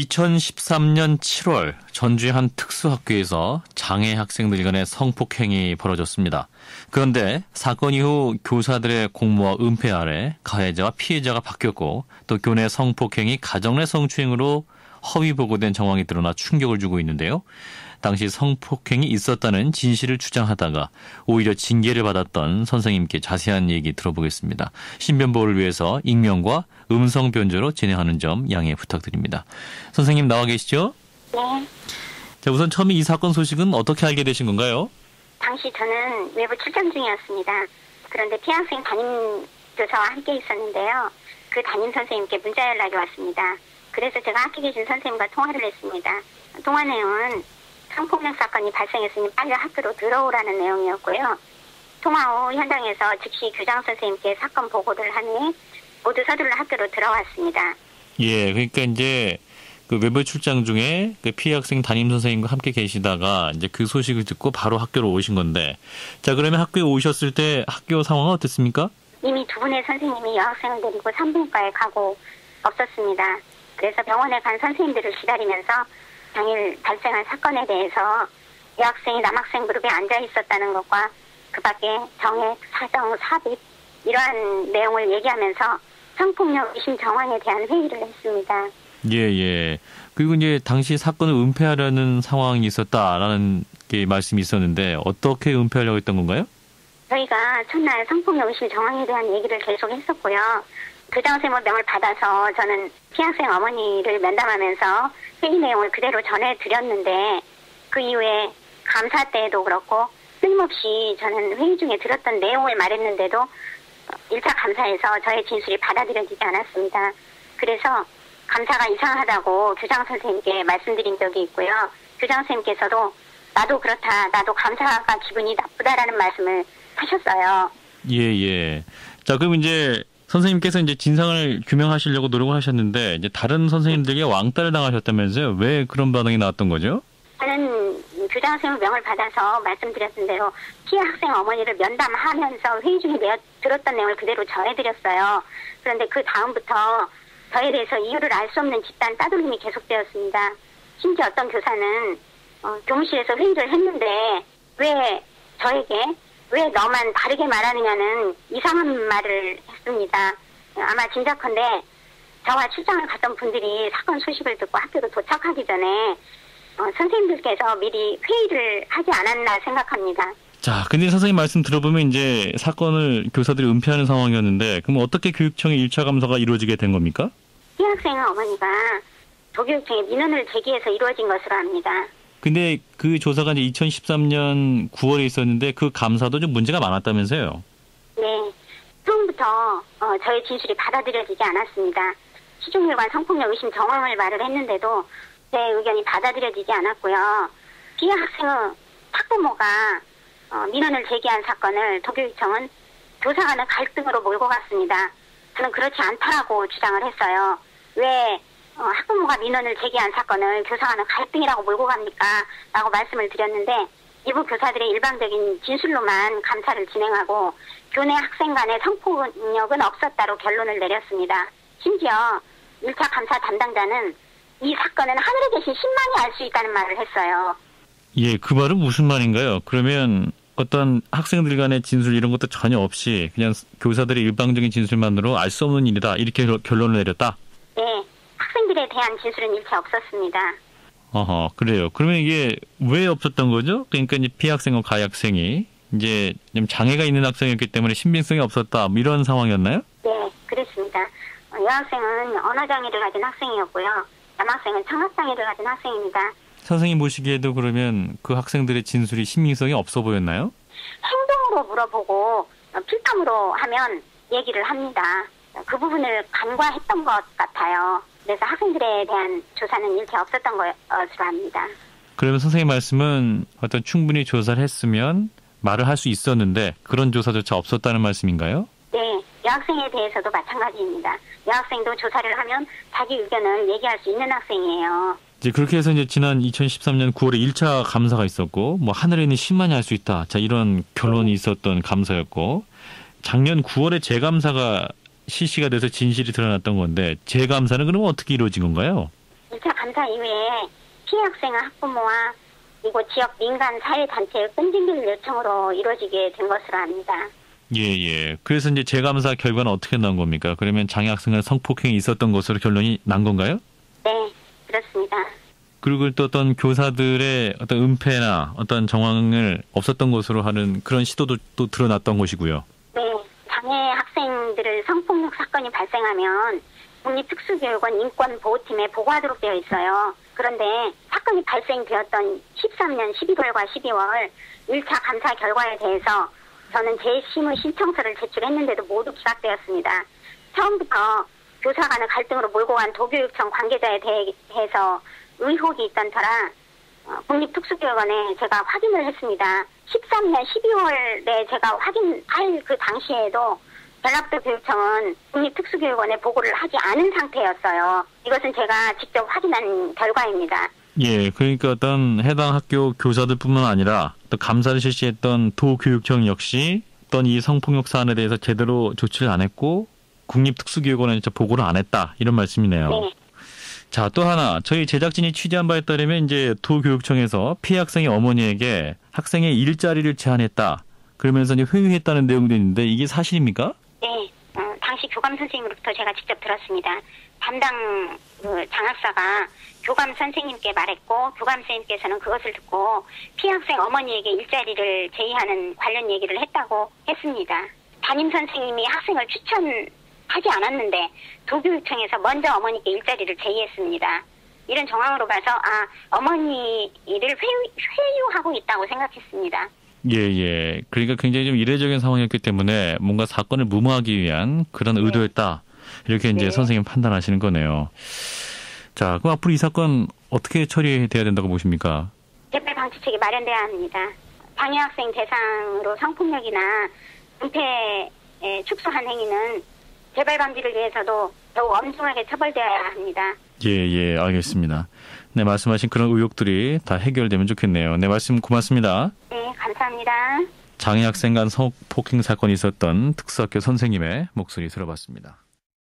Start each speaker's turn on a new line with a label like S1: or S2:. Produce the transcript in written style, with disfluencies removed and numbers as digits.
S1: 2013년 7월 전주의 한 특수학교에서 장애 학생들 간의 성폭행이 벌어졌습니다. 그런데 사건 이후 교사들의 공모와 은폐 아래 가해자와 피해자가 바뀌었고 또 교내 성폭행이 가정 내 성추행으로 허위 보고된 정황이 드러나 충격을 주고 있는데요. 당시 성폭행이 있었다는 진실을 주장하다가 오히려 징계를 받았던 선생님께 자세한 얘기 들어보겠습니다. 신변보호를 위해서 익명과 음성 변조로 진행하는 점 양해 부탁드립니다. 선생님 나와 계시죠?
S2: 네.
S1: 자, 우선 처음에 이 사건 소식은 어떻게 알게 되신 건가요?
S2: 당시 저는 외부 출장 중이었습니다. 그런데 피해학생 담임교사와 함께 있었는데요. 그 담임 선생님께 문자 연락이 왔습니다. 그래서 제가 학교에 계신 선생님과 통화를 했습니다. 통화 내용은 성폭력 사건이 발생했으니 빨리 학교로 들어오라는 내용이었고요. 통화 후 현장에서 즉시 교장 선생님께 사건 보고를 한 후에 모두 서둘러 학교로 들어왔습니다.
S1: 예, 그러니까 이제 그 외부 출장 중에 그 피해 학생 담임 선생님과 함께 계시다가 이제 그 소식을 듣고 바로 학교로 오신 건데, 자 그러면 학교에 오셨을 때 학교 상황은 어땠습니까?
S2: 이미 두 분의 선생님이 여학생을 데리고 산부인과에 가고 없었습니다. 그래서 병원에 간 선생님들을 기다리면서 당일 발생한 사건에 대해서 여학생이 남학생 그룹에 앉아 있었다는 것과 그 밖에 정액, 사정, 삽입 이러한 내용을 얘기하면서 성폭력 의심 정황에 대한 회의를 했습니다.
S1: 예. 그리고 이제 당시 사건을 은폐하려는 상황이 있었다라는 게 말씀이 있었는데 어떻게 은폐하려고 했던 건가요?
S2: 저희가 첫날 성폭력 의심 정황에 대한 얘기를 계속 했었고요. 교장 선생님 명을 받아서 저는 피해학생 어머니를 면담하면서 회의 내용을 그대로 전해드렸는데 그 이후에 감사 때에도 그렇고 끊임없이 저는 회의 중에 들었던 내용을 말했는데도 1차 감사에서 저의 진술이 받아들여지지 않았습니다. 그래서 감사가 이상하다고 교장 선생님께 말씀드린 적이 있고요. 교장 선생님께서도 나도 그렇다, 나도 감사가 기분이 나쁘다라는 말씀을 하셨어요.
S1: 예. 자, 그럼 이제 선생님께서 이제 진상을 규명하시려고 노력을 하셨는데 이제 다른 선생님들에게 왕따를 당하셨다면서요? 왜 그런 반응이 나왔던 거죠?
S2: 저는 교장 선생님 명을 받아서 말씀드렸던 대로 피해 학생 어머니를 면담하면서 회의 중에 들었던 내용을 그대로 전해드렸어요. 그런데 그 다음부터 저에 대해서 이유를 알 수 없는 집단 따돌림이 계속되었습니다. 심지어 어떤 교사는 교무실에서 회의를 했는데 왜 저에게 왜 너만 다르게 말하느냐는 이상한 말을 했습니다. 아마 짐작컨대 저와 출장을 갔던 분들이 사건 소식을 듣고 학교로 도착하기 전에 선생님들께서 미리 회의를 하지 않았나 생각합니다.
S1: 자, 근데 선생님 말씀 들어보면 이제 사건을 교사들이 은폐하는 상황이었는데 그럼 어떻게 교육청의 1차 감사가 이루어지게 된 겁니까?
S2: 피해 학생 어머니가 도교육청에 민원을 제기해서 이루어진 것으로 압니다.
S1: 근데 그 조사가 이제 2013년 9월에 있었는데 그 감사도 좀 문제가 많았다면서요?
S2: 네. 처음부터 저의 진술이 받아들여지지 않았습니다. 시종일관 성폭력 의심 정황을 말을 했는데도 제 의견이 받아들여지지 않았고요. 피해 학생의 학부모가 민원을 제기한 사건을 도교육청은 교사 간의 갈등으로 몰고 갔습니다. 저는 그렇지 않다라고 주장을 했어요. 왜 학부모가 민원을 제기한 사건을 교사 간의 갈등이라고 몰고 갑니까? 라고 말씀을 드렸는데 일부 교사들의 일방적인 진술로만 감사를 진행하고 교내 학생 간의 성폭력은 없었다로 결론을 내렸습니다. 심지어 1차 감사 담당자는 이 사건은 하늘에 계신 신만이 알 수 있다는 말을 했어요.
S1: 예, 그 말은 무슨 말인가요? 그러면 어떤 학생들 간의 진술 이런 것도 전혀 없이 그냥 교사들의 일방적인 진술만으로 알 수 없는 일이다 이렇게 결론을 내렸다?
S2: 네. 학생들에 대한 진술은 일체 없었습니다.
S1: 그래요. 그러면 이게 왜 없었던 거죠? 그러니까 이제 피학생과 가해학생이 이제 좀 장애가 있는 학생이었기 때문에 신빙성이 없었다 뭐 이런 상황이었나요?
S2: 네, 그렇습니다. 여학생은 언어장애를 가진 학생이었고요. 남학생은 청각장애를 가진 학생입니다.
S1: 선생님 보시기에도 그러면 그 학생들의 진술이 신빙성이 없어 보였나요?
S2: 행동으로 물어보고 필감으로 하면 얘기를 합니다. 그 부분을 간과했던 것 같아요. 그래서 학생들에 대한 조사는 일체 없었던 것으로 압니다.
S1: 그러면 선생님 말씀은 어떤 충분히 조사를 했으면 말을 할 수 있었는데 그런 조사조차 없었다는 말씀인가요?
S2: 네. 여학생에 대해서도 마찬가지입니다. 여학생도 조사를 하면 자기 의견을 얘기할 수 있는 학생이에요.
S1: 이제 그렇게 해서 이제 지난 2013년 9월에 1차 감사가 있었고 뭐 하늘에 있는 신만이 알 수 있다. 자, 이런 결론이 있었던 감사였고 작년 9월에 재감사가 실시가 돼서 진실이 드러났던 건데 재감사는 그러면 어떻게 이루어진 건가요?
S2: 1차 감사 감사 이후에 피해 학생의 학부모와 그리고 지역 민간 사회단체의 끈질긴 요청으로 이루어지게 된 것으로 압니다.
S1: 예. 그래서 이제 재감사 결과는 어떻게 나온 겁니까? 그러면 장애 학생의 성폭행이 있었던 것으로 결론이 난 건가요?
S2: 네, 그렇습니다.
S1: 그리고 또 어떤 교사들의 어떤 은폐나 어떤 정황을 없었던 것으로 하는 그런 시도도 또 드러났던 것이고요.
S2: 네, 장애 학생들을 성폭력 사건이 발생하면 국립특수교육원 인권보호팀에 보고하도록 되어 있어요. 그런데 사건이 발생되었던 13년 11월과 12월 1차 감사 결과에 대해서 저는 재심의 신청서를 제출했는데도 모두 기각되었습니다. 처음부터 교사 간의 갈등으로 몰고 간 도교육청 관계자에 대해서 의혹이 있던 터라 국립특수교육원에 제가 확인을 했습니다. 13년 12월에 제가 확인할 그 당시에도 전라북도 교육청은 국립특수교육원에 보고를 하지 않은 상태였어요. 이것은 제가 직접 확인한 결과입니다.
S1: 예, 그러니까 어떤 해당 학교 교사들뿐만 아니라 또 감사를 실시했던 도교육청 역시 어떤 이 성폭력 사안에 대해서 제대로 조치를 안 했고 국립특수교육원에 보고를 안 했다 이런 말씀이네요.
S2: 네.
S1: 자, 또 하나 저희 제작진이 취재한 바에 따르면 이제 도교육청에서 피해 학생의 어머니에게 학생의 일자리를 제한했다. 그러면서 이제 회유했다는 내용도 있는데 이게 사실입니까?
S2: 네, 당시 교감 선생님으로부터 제가 직접 들었습니다. 담당 장학사가 교감 선생님께 말했고 교감 선생님께서는 그것을 듣고 피해 학생 어머니에게 일자리를 제의하는 관련 얘기를 했다고 했습니다. 담임 선생님이 학생을 추천하지 않았는데 도교육청에서 먼저 어머니께 일자리를 제의했습니다. 이런 정황으로 봐서 어머니를 회유하고 있다고 생각했습니다.
S1: 예. 그러니까 굉장히 좀 이례적인 상황이었기 때문에 뭔가 사건을 무마하기 위한 그런 의도였다. 이렇게 이제 선생님 판단하시는 거네요. 자, 그럼 앞으로 이 사건 어떻게 처리돼야 된다고 보십니까?
S2: 재발 방지책이 마련돼야 합니다. 장애 학생 대상으로 성폭력이나 은폐에 축소한 행위는 재발 방지를 위해서도 더욱 엄중하게 처벌되어야 합니다.
S1: 예, 알겠습니다. 네, 말씀하신 그런 의혹들이 다 해결되면 좋겠네요. 네, 말씀 고맙습니다.
S2: 네, 감사합니다.
S1: 장애 학생 간 성폭행 사건이 있었던 특수학교 선생님의 목소리 들어봤습니다.